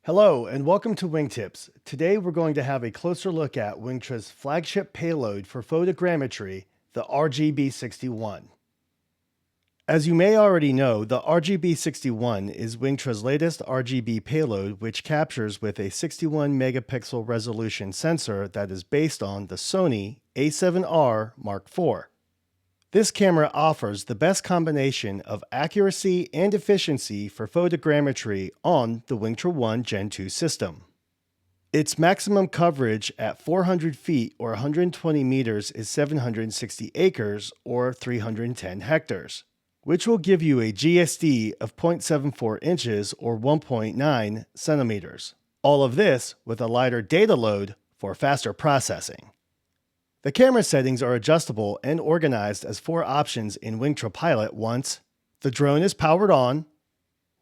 Hello and welcome to Wingtips. Today we're going to have a closer look at Wingtra's flagship payload for photogrammetry, the RGB61. As you may already know, the RGB61 is Wingtra's latest RGB payload, which captures with a 61 megapixel resolution sensor that is based on the Sony A7R Mark IV. This camera offers the best combination of accuracy and efficiency for photogrammetry on the Wingtra 1 Gen 2 system. Its maximum coverage at 400 feet or 120 meters is 760 acres or 310 hectares, which will give you a GSD of 0.74 inches or 1.9 centimeters. All of this with a lighter data load for faster processing. The camera settings are adjustable and organized as 4 options in Wingtra Pilot once the drone is powered on,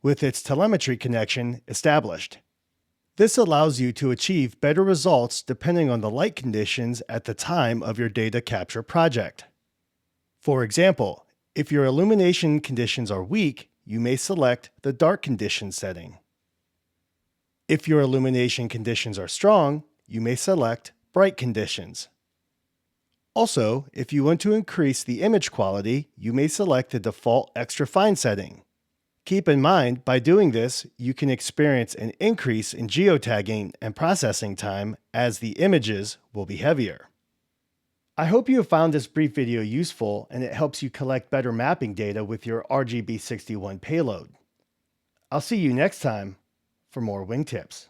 with its telemetry connection established. This allows you to achieve better results depending on the light conditions at the time of your data capture project. For example, if your illumination conditions are weak, you may select the dark conditions setting. If your illumination conditions are strong, you may select bright conditions. Also, if you want to increase the image quality, you may select the default extra fine setting. Keep in mind, by doing this, you can experience an increase in geotagging and processing time as the images will be heavier. I hope you have found this brief video useful and it helps you collect better mapping data with your RGB61 payload. I'll see you next time for more Wingtips.